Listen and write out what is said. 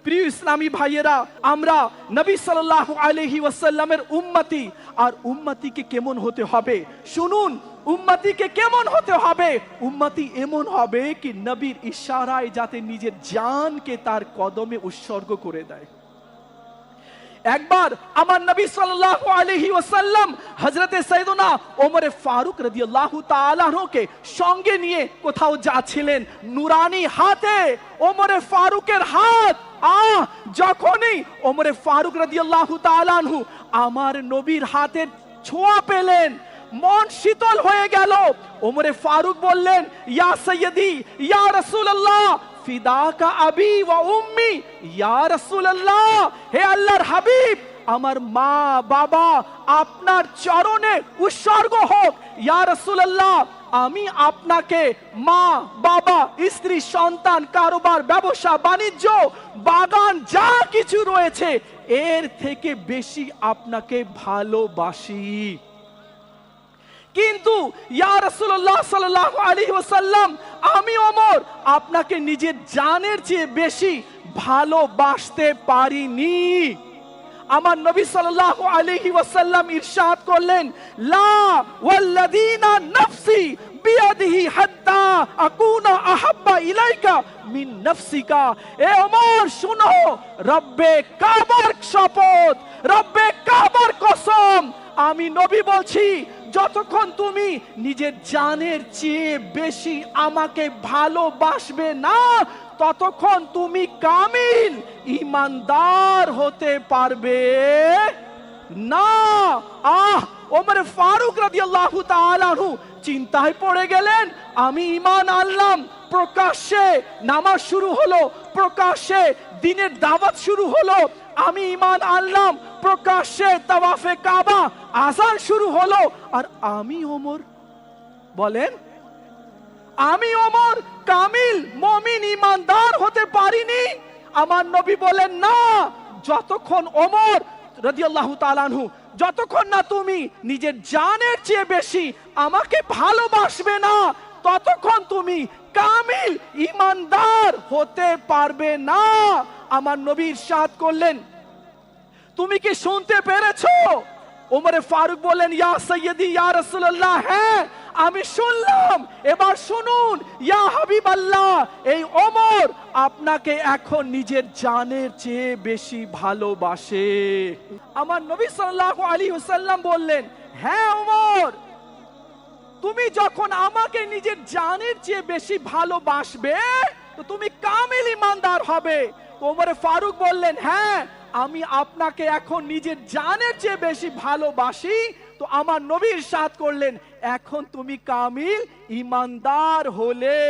প্রিয় ইসলামী ভাইয়েরা, আমরা নবী সাল্লাল্লাহু আলাইহি ওয়াসাল্লামের উম্মতি। আর উম্মতিকে কেমন হতে হবে শুনুন। উম্মতিকে কেমন হতে হবে? উম্মতি এমন হবে কি নবীর ইশারায় যাতে নিজের জানকে তার কদমে উৎসর্গ করে দেয়। একবার আমার নবী সাল্লাল্লাহু আলাইহি ওয়াসাল্লাম হযরতে সাইয়েদনা ওমর ফারুক রাদিয়াল্লাহু তাআলা আনহুকে সঙ্গে নিয়ে কোথাও যাচ্ছিলেন। নুরানি হাতে ওমর ফারুকের হাত, যখনই ওমর ফারুক রাদিয়াল্লাহু তাআলা আনহু আমার নবীর হাতের ছোঁয়া পেলেন, মন শীতল হয়ে গেল। ওমর ফারুক বললেন, ইয়া সাইয়্যিদি ইয়া রাসূলুল্লাহ ফিদাকা আবি ওয়া উম্মি, ইয়া রাসূলুল্লাহ, হে আল্লাহর হাবিব, আমার মা বাবা আপনার চরণে উৎসর্গ হোক। ইয়া রাসূলুল্লাহ, আমি আপনাকে মা বাবা স্ত্রী সন্তান কারোবার ব্যবসা বাণিজ্য বাগান যা কিছু রয়েছে এর থেকে বেশি আপনাকে ভালোবাসি। কিন্তু ইয়া রাসূলুল্লাহ সাল্লাল্লাহু আলাইহি ওয়াসাল্লাম, আমি ওমর আপনাকে নিজের জানের চেয়ে বেশি ভালোবাসতে পারিনি। আমার নবী সাল্লাল্লাহু আলাইহি ওয়াসাল্লাম ইরশাদ করলেন, লা ওয়াল্লাযিনা নাফসি বিয়াদিহি হাত্তা আকুনা আহাব্বা ইলাইকা মিন নাফসিকা। এ ওমর শুনো, রব্বে কাবার শপথ, রব্বে কাবার কসম, আমি নবী বলছি, যতক্ষণ তুমি নিজের জানের চেয়ে বেশি আমাকে ভালোবাসবে না, ততক্ষণ তুমি কামিল ঈমানদার হতে পারবে না। ওমর ফারুক রাদিয়াল্লাহু তাআলা আনহু চিন্তায় পড়ে গেলেন। আমি ঈমান আনলাম, প্রকাশ্যে নামাজ শুরু হলো, প্রকাশ্যে দ্বীনের দাওয়াত শুরু হলো। আমি ঈমান আনলাম, প্রকাশ্যে তাওয়াফে কাবা আযান শুরু হলো। আর আমি ওমর, বলেন, আমি ওমর কামিল মুমিন ঈমানদার হতে পারিনি? আমার নবী বলেন, না, যতক্ষণ ওমর রাদিয়াল্লাহু তাআলা আনহু, যতক্ষণ না তুমি নিজের জানের চেয়ে বেশি আমাকে ভালোবাসবে না, ততক্ষণ তুমি কামিল ঈমানদার হতে পারবে না। আমার নবী ইরশাদ করলেন, তুমি কি শুনতে পেরেছো? ওমর ফারুক বললেন, ইয়া সাইয়্যিদি ইয়া রাসূলুল্লাহ, হ্যাঁ আমি শুনলাম। এবার শুনুন ইয়া হাবিবাল্লাহ, এই ওমর আপনাকে এখন নিজের জানের চেয়ে বেশি ভালোবাসে। আমার নবী সাল্লাল্লাহু আলাইহি ওয়াসাল্লাম বললেন, হ্যাঁ ওমর, তুমি যখন আমাকে নিজের জানের চেয়ে বেশি ভালোবাসবে তো তুমি কামিল ঈমানদার হবে। ওমর ফারুক বললেন, হ্যাঁ আমি আপনাকে এখন নিজের জানের চেয়ে বেশি ভালোবাসি। তো আমার নবী ইরশাদ করলেন, এখন তুমি কামিল ঈমানদার হলে।